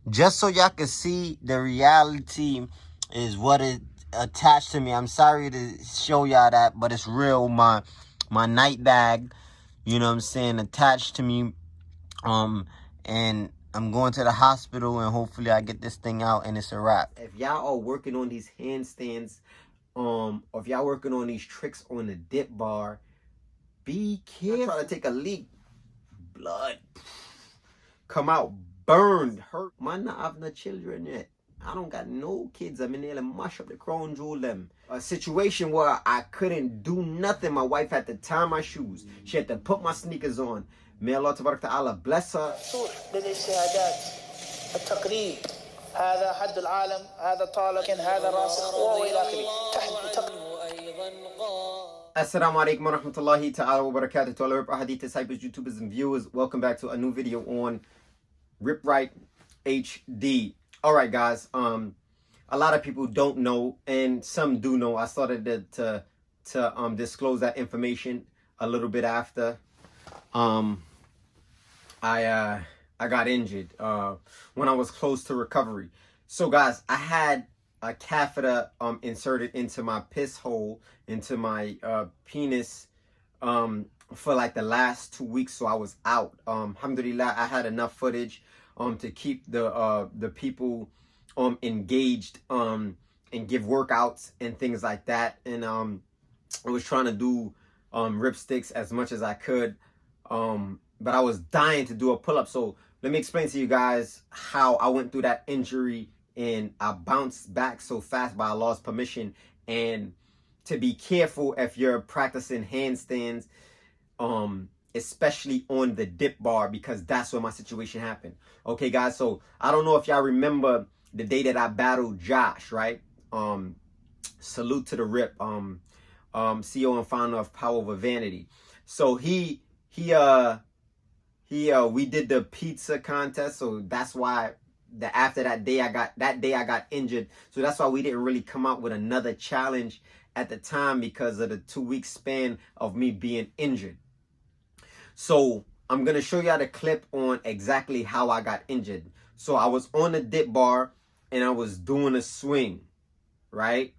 just so y'all can see the reality is what it attached to me. I'm sorry to show y'all that, but it's real. My night bag, you know what I'm saying, attached to me. And I'm going to the hospital, and hopefully I get this thing out and it's a wrap. If y'all are working on these handstands, or if y'all working on these tricks on the dip bar, be careful. Try to take a leak, blood come out, burned, hurt. Man, not have no children yet. I don't got no kids. I'm in there to mash up the crown jewel them. A situation where I couldn't do nothing. My wife had to tie my shoes. She had to put my sneakers on. May Allah Tabarak Ta'ala bless her. هذا حد العالم هذا طالب هذا راسخ وإلى آخره. Assalamu alaikum wa rahmatullahi ta'ala wa barakatuh to all RipRightHD disciples, YouTubers, and viewers. Welcome back to a new video on RipRightHD. Alright guys, a lot of people don't know, and some do know. I started to disclose that information a little bit after I got injured when I was close to recovery. So guys, I had a catheter inserted into my piss hole, into my penis for like the last 2 weeks. So I was out. Alhamdulillah, I had enough footage to keep the people engaged and give workouts and things like that. And I was trying to do ripsticks as much as I could, but I was dying to do a pull-up. So let me explain to you guys how I went through that injury and I bounced back so fast by Allah's permission. And to be careful if you're practicing handstands, especially on the dip bar, because that's where my situation happened. Okay guys, so I don't know if y'all remember the day that I battled Josh, right? Salute to the Rip, CEO and founder of Power Over Vanity. So we did the pizza contest, so that's why after that day I got injured. So that's why we didn't really come out with another challenge at the time, because of the 2-week span of me being injured. So I'm gonna show y'all the clip on exactly how I got injured. So I was on the dip bar and I was doing a swing, right?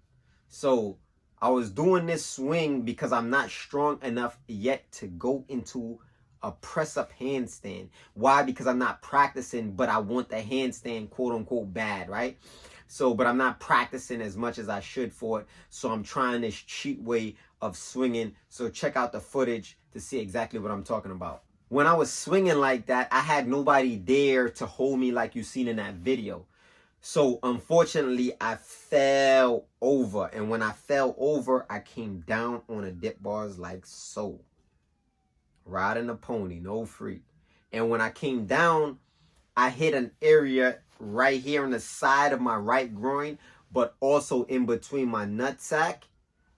So I was doing this swing because I'm not strong enough yet to go into a press-up handstand. Why? Because I'm not practicing, but I want the handstand quote-unquote bad, right? So, but I'm not practicing as much as I should for it. So I'm trying this cheap way of swinging. So check out the footage to see exactly what I'm talking about. When I was swinging like that, I had nobody there to hold me like you seen in that video. So unfortunately, I fell over. And when I fell over, I came down on the dip bars like so. Riding a pony, no freak. And when I came down, I hit an area right here on the side of my right groin, but also in between my nutsack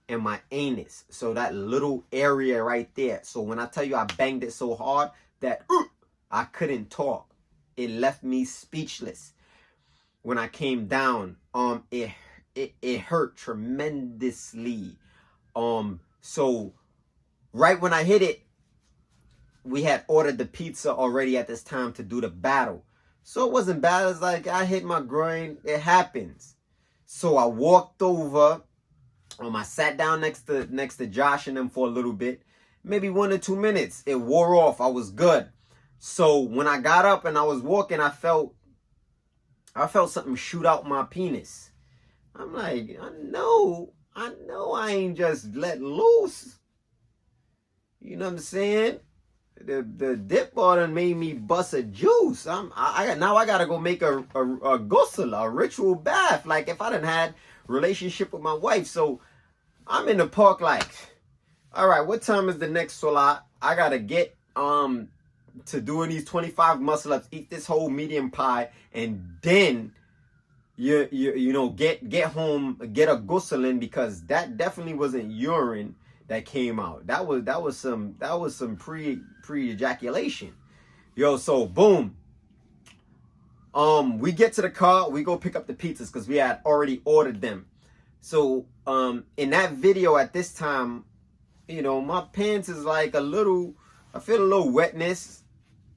and my anus. So that little area right there. So when I tell you I banged it so hard that I couldn't talk, it left me speechless. When I came down, it hurt tremendously. So right when I hit it, we had ordered the pizza already at this time to do the battle. So it wasn't bad. It's like I hit my groin. It happens. So I walked over. I sat down next to Josh and them for a little bit. Maybe 1 or 2 minutes. It wore off. I was good. So when I got up and I was walking, I felt something shoot out my penis. I'm like, I know I ain't just let loose. You know what I'm saying? The dip bar done made me bust a juice. Now I gotta go make a ghusl, a ritual bath, like if I done had relationship with my wife. So I'm in the park like, all right, what time is the next salat? I gotta get to doing these 25 muscle ups, eat this whole medium pie, and then you know get home, get a ghusl in, because that definitely wasn't urine that came out. That was some pre-ejaculation. Yo, so boom. We get to the car, we go pick up the pizzas because we had already ordered them. So in that video at this time, you know, my pants is like I feel a little wetness.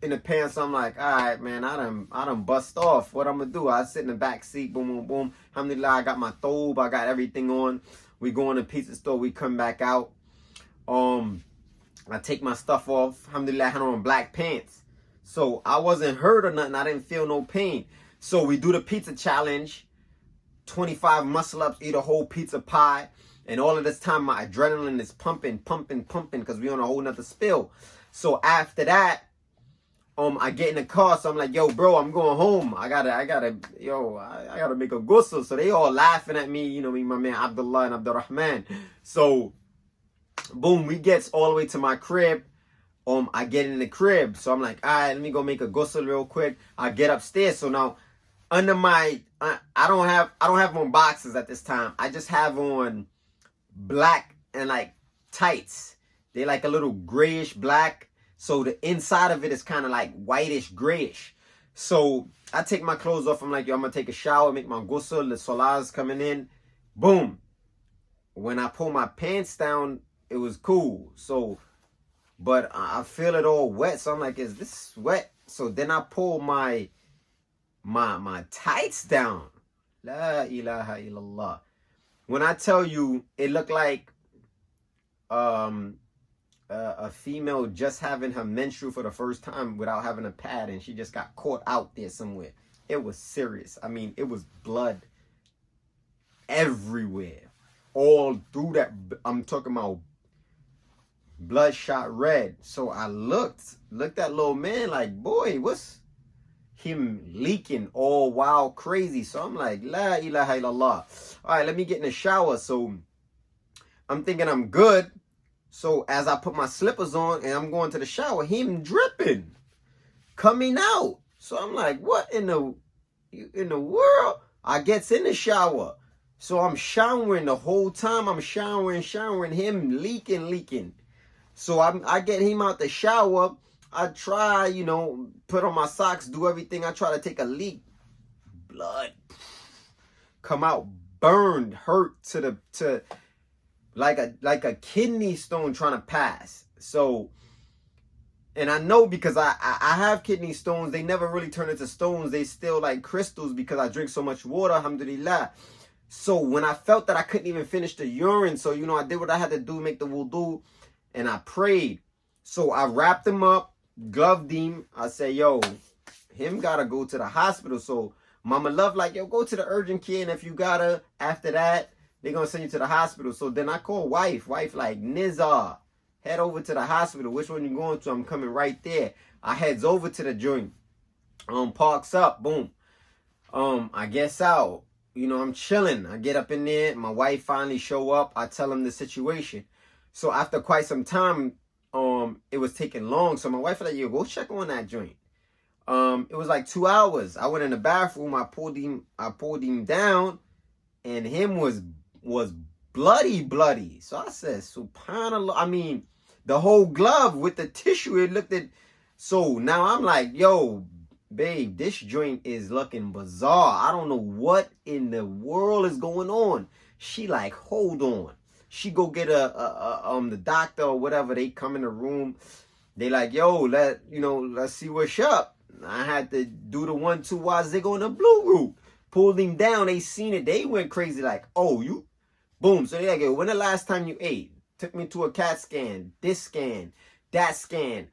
in the pants. I'm like, all right, man, I done bust off. What I'm gonna do? I sit in the back seat. Boom, boom, boom. Alhamdulillah, I got my thobe. I got everything on. We go in the pizza store. We come back out. I take my stuff off. Alhamdulillah, I had on black pants. So I wasn't hurt or nothing. I didn't feel no pain. So we do the pizza challenge. 25 muscle ups, eat a whole pizza pie. And all of this time, my adrenaline is pumping, because we on a whole nother spill. So after that, I get in the car. So I'm like, yo, bro, I'm going home. I gotta make a ghusl. So they all laughing at me. You know, me, my man Abdullah and Abdurrahman. So, boom, we gets all the way to my crib. I get in the crib. So I'm like, all right, let me go make a ghusl real quick. I get upstairs. So now, under my, I don't have on boxes at this time. I just have on black and like tights. They like a little grayish black. So the inside of it is kind of like whitish grayish. So I take my clothes off. I'm like, yo, I'm gonna take a shower, make my ghusl. The salah's coming in. Boom. When I pull my pants down, it was cool. So, but I feel it all wet. So I'm like, is this wet? So then I pull my tights down. La ilaha illallah. When I tell you, it looked like a female just having her menstrual for the first time without having a pad, and she just got caught out there somewhere. It was serious. I mean, it was blood everywhere. All through that, I'm talking about bloodshot red. So I looked at little man like, boy, what's him leaking all wild crazy? So I'm like, la ilaha illallah. All right, let me get in the shower. So I'm thinking I'm good. So as I put my slippers on and I'm going to the shower, him dripping, coming out. So I'm like, what in the world? I gets in the shower. So I'm showering the whole time. I'm showering, him leaking. So I get him out the shower. I try, put on my socks, do everything. I try to take a leak. Blood come out, burned, hurt to like a kidney stone trying to pass. So, and I know because I have kidney stones. They never really turn into stones. They still like crystals because I drink so much water, alhamdulillah. So when I felt that I couldn't even finish the urine, so I did what I had to do, make the wudu, and I prayed. So I wrapped him up, gloved him. I said, yo, him gotta go to the hospital. So Mama Love like, yo, go to the urgent care, and if you gotta, after that, they're gonna send you to the hospital. So then I call wife like, Nizar, head over to the hospital. Which one you going to? I'm coming right there. I heads over to the joint. Parks up, boom. I guess out. I'm chilling. I get up in there. My wife finally show up. I tell him the situation. So after quite some time, it was taking long. So my wife was like, yo, go check on that joint. It was like 2 hours. I went in the bathroom. I pulled him down, and him was bloody. So I said, subhanallah. I mean, the whole glove with the tissue, it looked at. So now I'm like, yo, babe, this joint is looking bizarre. I don't know what in the world is going on. She like, hold on. She go get the doctor or whatever. They come in the room. They like, yo, let's see what's up. I had to do the 1-2 while zig on the blue route. Pulled him down. They seen it. They went crazy like, oh, you, boom. So they like, yo, when the last time you ate? Took me to a CAT scan, this scan, that scan.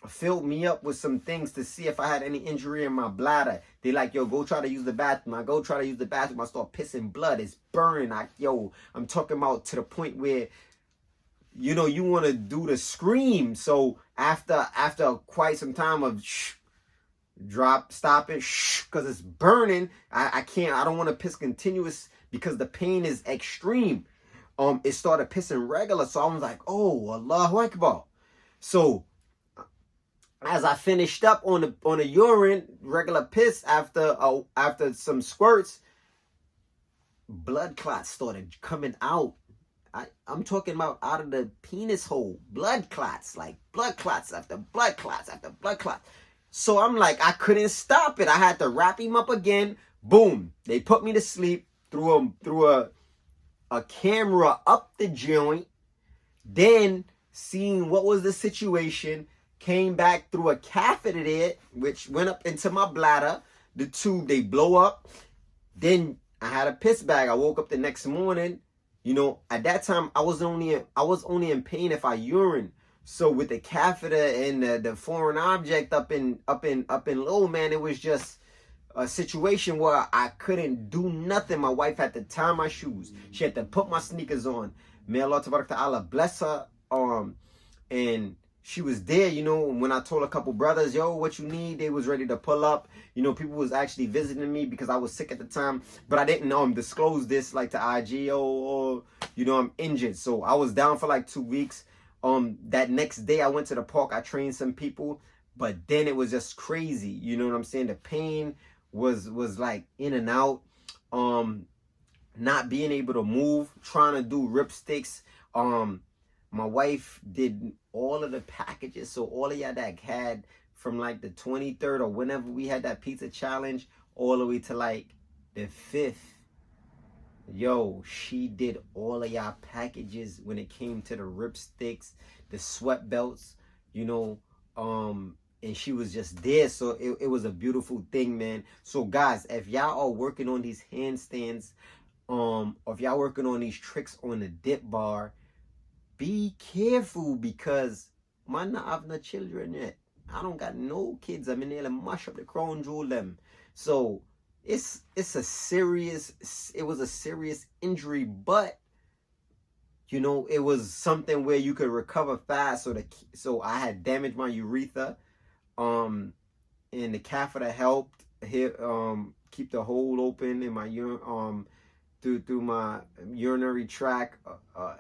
Filled me up with some things to see if I had any injury in my bladder. They like, yo, go try to use the bathroom. I go try to use the bathroom. I start pissing blood. It's burning. I'm talking about to the point where, you want to do the scream. So after quite some time of stop it, because it's burning. I don't want to piss continuous because the pain is extreme. It started pissing regular. So I was like, oh, Allahu Akbar. So as I finished up on the urine, regular piss after some squirts, blood clots started coming out. I'm talking about out of the penis hole, blood clots, like blood clots after blood clots after blood clots. So I'm like, I couldn't stop it. I had to wrap him up again. Boom. They put me to sleep through a camera up the joint. Then seeing what was the situation, came back through a catheter there, which went up into my bladder. The tube, they blow up. Then I had a piss bag. I woke up the next morning. You know, at that time, I was only in pain if I urine. So with the catheter and the foreign object up in low, man, it was just a situation where I couldn't do nothing. My wife had to tie my shoes. She had to put my sneakers on. May Allah Ta'ala bless her. And she was there, you know, when I told a couple brothers, yo, what you need, they was ready to pull up. You know, people was actually visiting me because I was sick at the time, but I didn't disclose this like to IG or you know, I'm injured. So I was down for like 2 weeks. That next day I went to the park, I trained some people, but then it was just crazy. You know what I'm saying? The pain was like in and out. Not being able to move, trying to do rip sticks. My wife did all of the packages. So all of y'all that had from like the 23rd or whenever we had that pizza challenge all the way to like the 5th. Yo, she did all of y'all packages when it came to the rip sticks, the sweat belts, you know, and she was just there. So it was a beautiful thing, man. So guys, if y'all are working on these handstands, or if y'all working on these tricks on the dip bar, be careful, because man, I have no children yet. I don't got no kids. I'm in there to mash up the crown jewel them. So it was a serious injury, but you know, it was something where you could recover fast. So I had damaged my urethra, and the catheter helped keep the hole open in my through my urinary tract,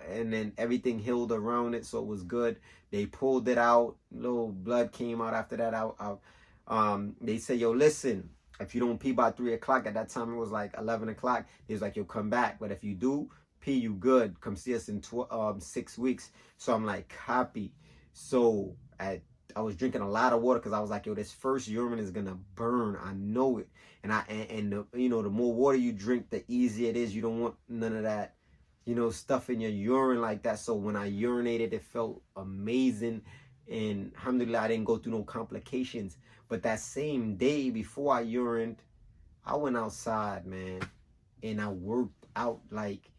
and then everything healed around it, so it was good. They pulled it out, little blood came out after that. They said, yo, listen, if you don't pee by 3 o'clock, at that time it was like 11 o'clock, they was like, you'll come back, but if you do pee, you good, come see us in 6 weeks. So I'm like, copy. So I was drinking a lot of water, because I was like, yo, this first urine is gonna burn, I know it. And you know, the more water you drink, the easier it is. You don't want none of that, you know, stuff in your urine like that. So when I urinated, it felt amazing, and alhamdulillah, I didn't go through no complications. But that same day before I urinated, I went outside, man, and I worked out like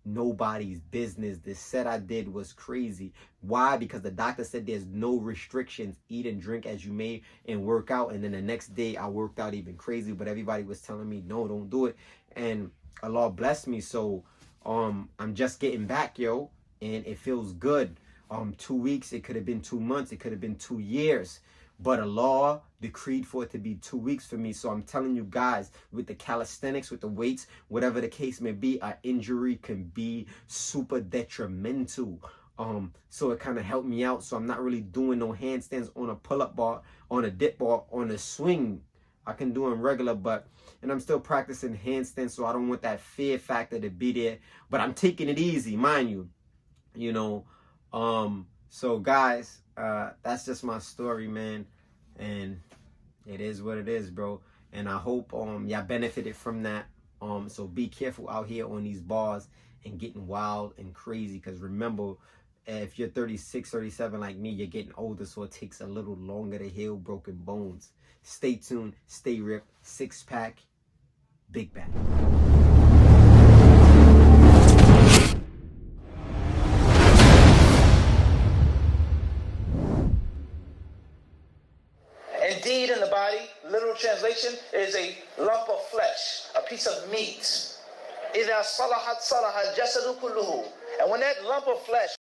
nobody's business. The set I did was crazy. Why? Because the doctor said there's no restrictions, eat and drink as you may and work out. And then the next day I worked out even crazy, but everybody was telling me, no, don't do it. And Allah blessed me. So I'm just getting back, yo, and it feels good. 2 weeks, it could have been 2 months, it could have been 2 years, but Allah decreed for it to be 2 weeks for me. So I'm telling you guys, with the calisthenics, with the weights, whatever the case may be, an injury can be super detrimental. So it kind of helped me out. So I'm not really doing no handstands on a pull-up bar, on a dip bar, on a swing. I can do them regular, and I'm still practicing handstands, so I don't want that fear factor to be there. But I'm taking it easy, mind you. You know, so guys, that's just my story, man, and it is what it is, bro. And I hope y'all benefited from that. So be careful out here on these bars and getting wild and crazy, because remember, if you're 36, 37 like me, you're getting older, so it takes a little longer to heal broken bones. Stay tuned, stay ripped, 6-pack, big back. Indeed, in the body, literal translation, is a lump of flesh, a piece of meat. إِذَا صَلَحَتْ صَلَحَ الْجَسَدُ كُلُّهُ. And when that lump of flesh